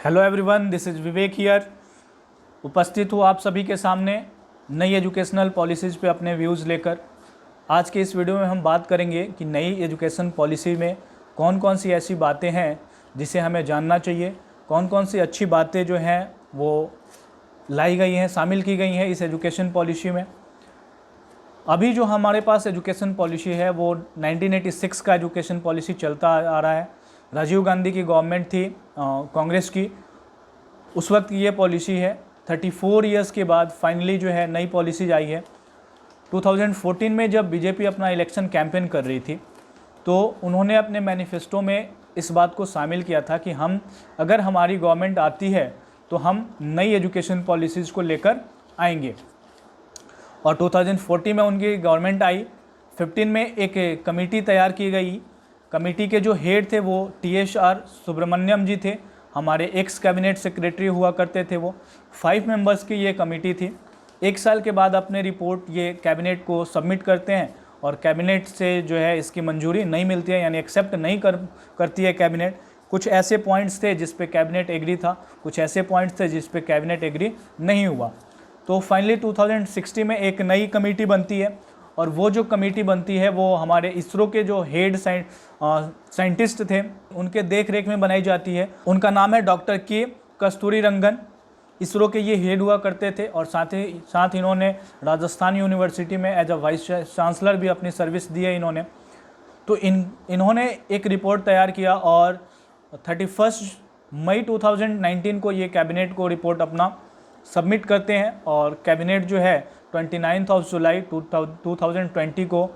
Hello everyone, this is Vivek here. उपस्थित हूँ आप सभी के सामने नई एजुकेशनल पॉलिसीज़ पे अपने व्यूज़ लेकर। आज के इस वीडियो में हम बात करेंगे कि नई एजुकेशन पॉलिसी में कौन कौन सी ऐसी बातें हैं जिसे हमें जानना चाहिए, कौन कौन सी अच्छी बातें जो हैं वो लाई गई हैं, शामिल की गई हैं इस एजुकेशन पॉलिसी में। अभी जो हमारे पास एजुकेशन पॉलिसी है वो 1986 का एजुकेशन पॉलिसी चलता आ रहा है। राजीव गांधी की गवर्नमेंट थी कांग्रेस की, उस वक्त ये पॉलिसी है। 34 इयर्स के बाद फाइनली जो है नई पॉलिसी आई है। 2014 में जब बीजेपी अपना इलेक्शन कैंपेन कर रही थी तो उन्होंने अपने मैनिफेस्टो में इस बात को शामिल किया था कि हम अगर हमारी गवर्नमेंट आती है तो हम नई एजुकेशन पॉलिसीज़ को लेकर आएंगे। और 2014 में उनकी गवर्नमेंट आई। 15 में एक कमेटी तैयार की गई। कमेटी के जो हेड थे वो TSR सुब्रमण्यम जी थे, हमारे एक्स कैबिनेट सेक्रेटरी हुआ करते थे वो। 5 मेंबर्स की ये कमेटी थी। 1 साल के बाद अपने रिपोर्ट ये कैबिनेट को सबमिट करते हैं और कैबिनेट से जो है इसकी मंजूरी नहीं मिलती है, यानी एक्सेप्ट नहीं करती है कैबिनेट। कुछ ऐसे पॉइंट्स थे जिस पे कैबिनेट एग्री था, कुछ ऐसे पॉइंट्स थे जिस पे कैबिनेट एग्री नहीं हुआ। तो फाइनली 2060 में एक नई कमेटी बनती है और वो जो कमेटी बनती है वो हमारे इसरो के जो हेड साइंटिस्ट थे उनके देख रेख में बनाई जाती है। उनका नाम है डॉक्टर के कस्तूरीरंगन। इसरो के ये हेड हुआ करते थे और साथ इन्होंने राजस्थान यूनिवर्सिटी में एज अ वाइस चांसलर भी अपनी सर्विस दी है इन्होंने। तो इन्होंने एक रिपोर्ट तैयार किया और 31 मई 2019 को ये कैबिनेट को रिपोर्ट अपना सबमिट करते हैं और कैबिनेट जो है 29 जुलाई 2020 को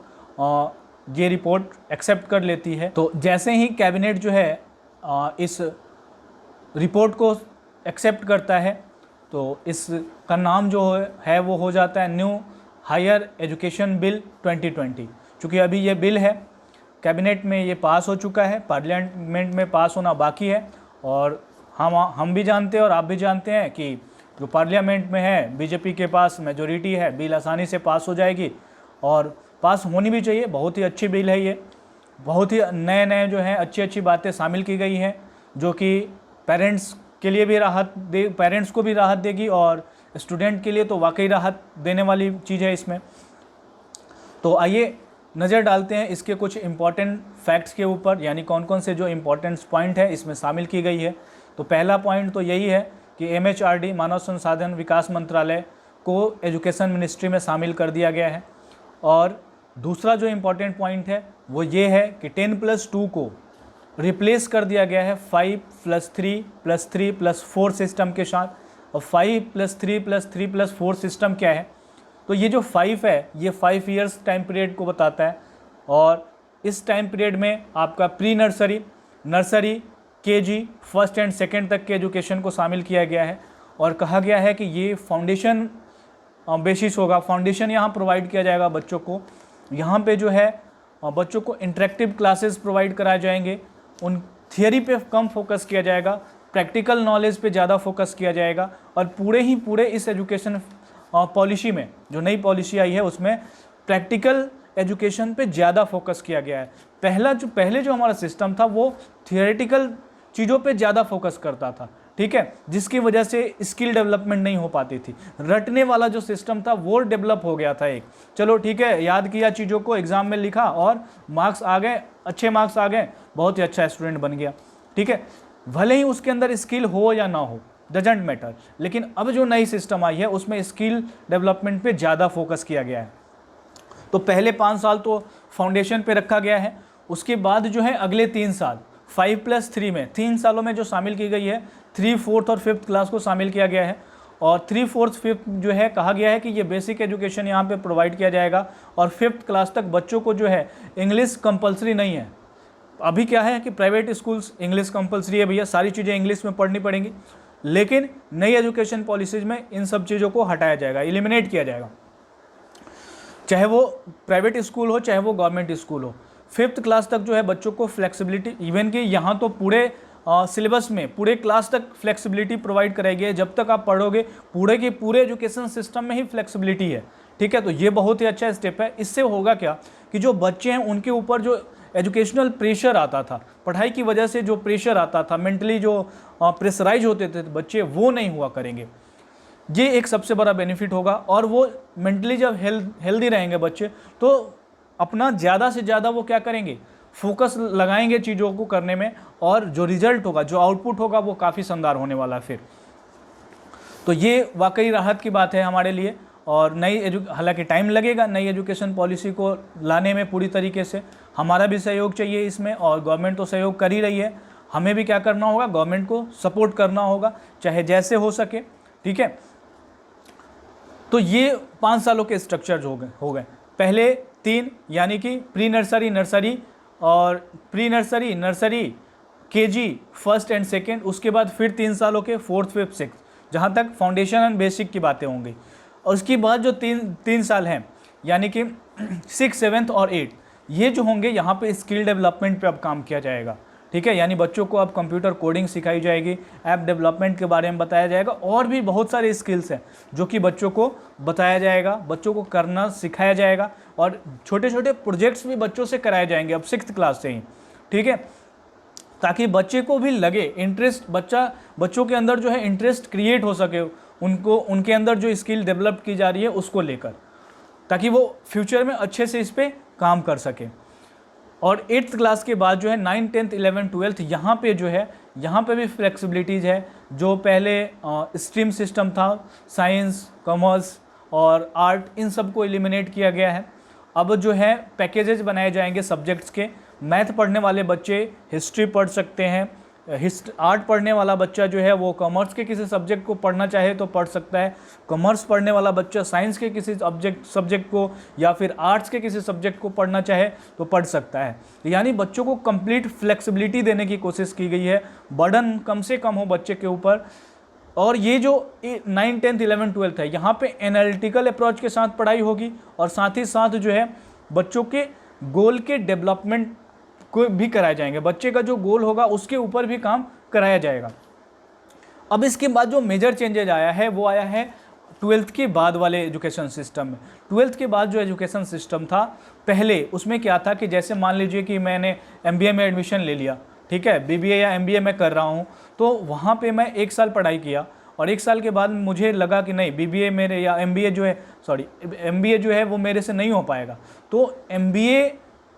ये रिपोर्ट एक्सेप्ट कर लेती है। तो जैसे ही कैबिनेट जो है इस रिपोर्ट को एक्सेप्ट करता है तो इसका नाम जो है वो हो जाता है न्यू हायर एजुकेशन बिल 2020। चूँकि अभी ये बिल है, कैबिनेट में ये पास हो चुका है, पार्लियामेंट में पास होना बाकी है। और हम भी जानते हैं और आप भी जानते हैं कि जो पार्लियामेंट में है बीजेपी के पास मेजोरिटी है, बिल आसानी से पास हो जाएगी और पास होनी भी चाहिए। बहुत ही अच्छी बिल है ये, बहुत ही नए जो हैं अच्छी बातें शामिल की गई हैं जो कि पेरेंट्स के लिए भी पेरेंट्स को भी राहत देगी और स्टूडेंट के लिए तो वाकई राहत देने वाली चीज़ है इसमें। तो आइए नज़र डालते हैं इसके कुछ इम्पॉर्टेंट फैक्ट्स के ऊपर, यानी कौन कौन से जो इम्पॉर्टेंट पॉइंट है इसमें शामिल की गई है। तो पहला पॉइंट तो यही है कि MHRD मानव संसाधन विकास मंत्रालय को एजुकेशन मिनिस्ट्री में शामिल कर दिया गया है। और दूसरा जो इम्पॉर्टेंट पॉइंट है वो ये है कि 10+2 को रिप्लेस कर दिया गया है 5+3+3+4 सिस्टम के साथ। और 5+3+3+4 सिस्टम क्या है? तो ये जो 5 है ये 5 ईयर्स टाइम पीरियड को बताता है और इस टाइम पीरियड में आपका pre nursery KG first and second तक के एजुकेशन को शामिल किया गया है। और कहा गया है कि ये फाउंडेशन बेसिस होगा, फाउंडेशन यहाँ प्रोवाइड किया जाएगा बच्चों को। यहाँ पे जो है बच्चों को इंटरेक्टिव क्लासेस प्रोवाइड कराए जाएंगे, उन थियरी पे कम फोकस किया जाएगा, प्रैक्टिकल नॉलेज पे ज़्यादा फोकस किया जाएगा। और पूरे इस एजुकेशन पॉलिसी में जो नई पॉलिसी आई है उसमें प्रैक्टिकल एजुकेशन पे ज़्यादा फोकस किया गया है। पहले जो हमारा सिस्टम था वो थियोरेटिकल चीज़ों पे ज़्यादा फोकस करता था, ठीक है, जिसकी वजह से स्किल डेवलपमेंट नहीं हो पाती थी। रटने वाला जो सिस्टम था वो डेवलप हो गया था एक, चलो ठीक है, याद किया चीज़ों को, एग्ज़ाम में लिखा और मार्क्स आ गए, अच्छे मार्क्स आ गए, बहुत ही अच्छा स्टूडेंट बन गया, ठीक है, भले ही उसके अंदर स्किल हो या ना हो, डजेंट मैटर। लेकिन अब जो नई सिस्टम आई है उसमें स्किल डेवलपमेंट पे ज़्यादा फोकस किया गया है। तो पहले 5 साल तो फाउंडेशन पे रखा गया है, उसके बाद जो है अगले 3 साल 5+3 में 3 सालों में जो शामिल की गई है 3, 4th और 5th क्लास को शामिल किया गया है। और 3, 4th, 5th जो है कहा गया है कि ये बेसिक एजुकेशन यहाँ पे प्रोवाइड किया जाएगा। और 5th क्लास तक बच्चों को जो है इंग्लिश कंपलसरी नहीं है। अभी क्या है कि प्राइवेट स्कूल्स इंग्लिश कंपलसरी है भैया, सारी चीज़ें इंग्लिश में पढ़नी पड़ेंगी। लेकिन नई एजुकेशन पॉलिसीज़ में इन सब चीज़ों को हटाया जाएगा, एलिमिनेट किया जाएगा, चाहे वो प्राइवेट स्कूल हो चाहे वो गवर्नमेंट स्कूल हो। 5th क्लास तक जो है बच्चों को फ्लेक्सिबिलिटी, इवन कि यहाँ तो पूरे सिलेबस में पूरे क्लास तक फ्लेक्सिबिलिटी प्रोवाइड कराई गई है। जब तक आप पढ़ोगे पूरे के पूरे एजुकेशन सिस्टम में ही फ्लेक्सिबिलिटी है, ठीक है। तो ये बहुत ही अच्छा स्टेप है। इससे होगा क्या कि जो बच्चे हैं उनके ऊपर जो एजुकेशनल प्रेशर आता था, पढ़ाई की वजह से जो प्रेशर आता था, मेंटली जो प्रेशराइज होते थे बच्चे, वो नहीं हुआ करेंगे। ये एक सबसे बड़ा बेनिफिट होगा। और वो मेंटली जब हेल्दी रहेंगे बच्चे, तो अपना ज़्यादा से ज़्यादा वो क्या करेंगे, फोकस लगाएंगे चीज़ों को करने में, और जो रिजल्ट होगा, जो आउटपुट होगा, वो काफ़ी शानदार होने वाला है फिर। तो ये वाकई राहत की बात है हमारे लिए। और हालांकि टाइम लगेगा नई एजुकेशन पॉलिसी को लाने में पूरी तरीके से, हमारा भी सहयोग चाहिए इसमें, और गवर्नमेंट तो सहयोग कर ही रही है, हमें भी क्या करना होगा, गवर्नमेंट को सपोर्ट करना होगा, चाहे जैसे हो सके। ठीक है, तो ये 5 सालों के स्ट्रक्चर हो गए। पहले 3 यानी कि प्री नर्सरी, नर्सरी और pre nursery, nursery, KG, first and second, उसके बाद फिर 3 सालों के 4th, 5th, 6th, जहाँ तक फाउंडेशन एंड बेसिक की बातें होंगी। और उसके बाद जो 3 साल हैं यानी कि 6th, 7th और 8th, ये जो होंगे, यहाँ पे स्किल डेवलपमेंट पे अब काम किया जाएगा। ठीक है, यानी बच्चों को अब कंप्यूटर कोडिंग सिखाई जाएगी, ऐप डेवलपमेंट के बारे में बताया जाएगा, और भी बहुत सारे स्किल्स हैं जो कि बच्चों को बताया जाएगा, बच्चों को करना सिखाया जाएगा, और छोटे छोटे प्रोजेक्ट्स भी बच्चों से कराए जाएंगे अब 6th क्लास से ही। ठीक है, ताकि बच्चे को भी लगे इंटरेस्ट, बच्चों के अंदर जो है इंटरेस्ट क्रिएट हो सके, उनके अंदर जो स्किल डेवलप की जा रही है उसको लेकर, ताकि वो फ्यूचर में अच्छे से इस पर काम कर सके। और 8th क्लास के बाद जो है 9th, 10th, 11th, 12th, यहाँ पे जो है, यहाँ पे भी फ्लेक्सिबिलिटीज़ है। जो पहले स्ट्रीम सिस्टम था, साइंस, कॉमर्स और आर्ट, इन सब को एलिमिनेट किया गया है। अब जो है पैकेजेस बनाए जाएंगे सब्जेक्ट्स के। मैथ पढ़ने वाले बच्चे हिस्ट्री पढ़ सकते हैं, आर्ट पढ़ने वाला बच्चा जो है वो कॉमर्स के किसी सब्जेक्ट को पढ़ना चाहे तो पढ़ सकता है, कॉमर्स पढ़ने वाला बच्चा साइंस के किसी सब्जेक्ट को या फिर आर्ट्स के किसी सब्जेक्ट को पढ़ना चाहे तो पढ़ सकता है। यानी बच्चों को कंप्लीट फ्लेक्सिबिलिटी देने की कोशिश की गई है, बर्डन कम से कम हो बच्चे के ऊपर। और ये जो 9th, 10th, 11th, 12th है, यहाँ पे एनालिटिकल अप्रोच के साथ पढ़ाई होगी, और साथ ही साथ जो है बच्चों के गोल के डेवलपमेंट को भी कराए जाएंगे, बच्चे का जो गोल होगा उसके ऊपर भी काम कराया जाएगा। अब इसके बाद जो मेजर चेंजेज आया है वो आया है 12th के बाद वाले एजुकेशन सिस्टम में। 12th के बाद जो एजुकेशन सिस्टम था पहले, उसमें क्या था कि जैसे मान लीजिए कि मैंने MBA में एडमिशन ले लिया, ठीक है, BBA या MBA में कर रहा हूँ, तो वहाँ पे मैं 1 साल पढ़ाई किया, और 1 साल के बाद मुझे लगा कि नहीं, BBA मेरे या MBA जो है वो मेरे से नहीं हो पाएगा, तो MBA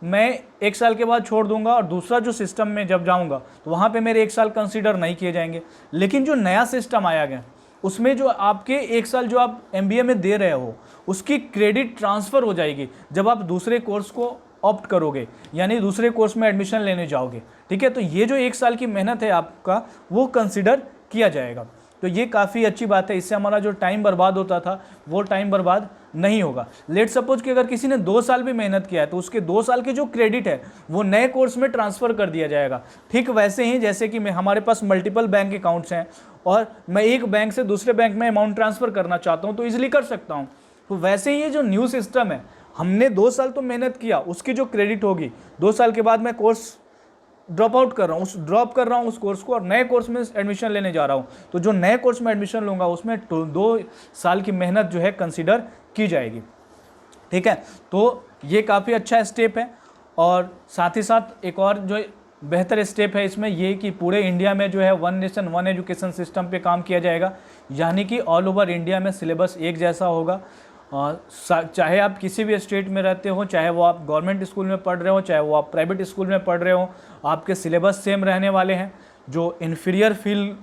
मैं 1 साल के बाद छोड़ दूंगा, और दूसरा जो सिस्टम में जब जाऊंगा तो वहाँ पे मेरे 1 साल कंसीडर नहीं किए जाएंगे। लेकिन जो नया सिस्टम आया गया उसमें जो आपके 1 साल जो आप MBA में दे रहे हो उसकी क्रेडिट ट्रांसफ़र हो जाएगी जब आप दूसरे कोर्स को ऑप्ट करोगे, यानी दूसरे कोर्स में एडमिशन लेने जाओगे। ठीक है, तो ये जो 1 साल की मेहनत है आपका वो कंसिडर किया जाएगा। तो ये काफ़ी अच्छी बात है, इससे हमारा जो टाइम बर्बाद होता था वो टाइम बर्बाद नहीं होगा। लेट सपोज कि अगर किसी ने 2 साल भी मेहनत किया है तो उसके 2 साल के जो क्रेडिट है वो नए कोर्स में ट्रांसफ़र कर दिया जाएगा। ठीक वैसे ही जैसे कि हमारे पास मल्टीपल बैंक अकाउंट्स हैं और मैं एक बैंक से दूसरे बैंक में अमाउंट ट्रांसफ़र करना चाहता हूँ तो ईजिली कर सकता हूँ। तो वैसे ही ये जो न्यू सिस्टम है, हमने 2 साल तो मेहनत किया, उसकी जो क्रेडिट होगी 2 साल के बाद मैं कोर्स ड्रॉप कर रहा हूँ उस कोर्स को और नए कोर्स में एडमिशन लेने जा रहा हूँ, तो जो नए कोर्स में एडमिशन लूँगा उसमें 2 साल की मेहनत जो है कंसीडर की जाएगी। ठीक है, तो ये काफ़ी अच्छा स्टेप है। और साथ ही साथ एक और जो बेहतर स्टेप है इसमें ये कि पूरे इंडिया में जो है 1 नेशन 1 एजुकेशन सिस्टम पे काम किया जाएगा, यानी कि ऑल ओवर इंडिया में सिलेबस एक जैसा होगा। चाहे आप किसी भी स्टेट में रहते हो, चाहे वो आप गवर्नमेंट स्कूल में पढ़ रहे हो, चाहे वो आप प्राइवेट स्कूल में पढ़ रहे हो, आपके सिलेबस सेम रहने वाले हैं। जो इन्फीरियर फील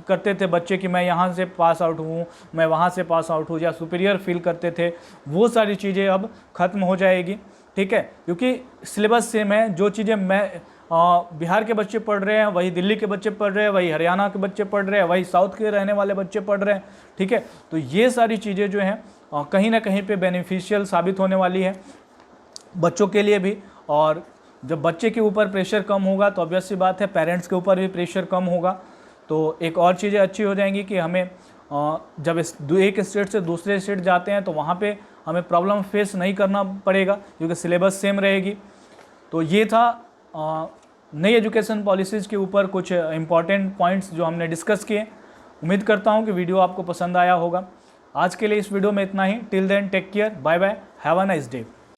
करते थे बच्चे कि मैं यहाँ से पास आउट हूँ, मैं वहाँ से पास आउट हूँ, या सुपीरियर फील करते थे, वो सारी चीज़ें अब ख़त्म हो जाएगी। ठीक है, क्योंकि सिलेबस सेम है। जो चीज़ें मैं बिहार के बच्चे पढ़ रहे हैं वही दिल्ली के बच्चे पढ़ रहे हैं, वही हरियाणा के बच्चे पढ़ रहे हैं, वही साउथ के रहने वाले बच्चे पढ़ रहे हैं। ठीक है, तो ये सारी चीज़ें जो हैं कहीं ना कहीं पे बेनिफिशियल साबित होने वाली है बच्चों के लिए भी। और जब बच्चे के ऊपर प्रेशर कम होगा तो ऑब्वियस सी बात है पेरेंट्स के ऊपर भी प्रेशर कम होगा। तो एक और चीज़ें अच्छी हो जाएंगी कि हमें जब एक स्टेट से दूसरे स्टेट जाते हैं तो वहाँ पे हमें प्रॉब्लम फेस नहीं करना पड़ेगा क्योंकि सिलेबस सेम रहेगी। तो ये था नई एजुकेशन पॉलिसीज़ के ऊपर कुछ इम्पॉर्टेंट पॉइंट्स जो हमने डिस्कस किए। उम्मीद करता हूँ कि वीडियो आपको पसंद आया होगा। आज के लिए इस वीडियो में इतना ही। Till then take care, bye bye, have a nice day.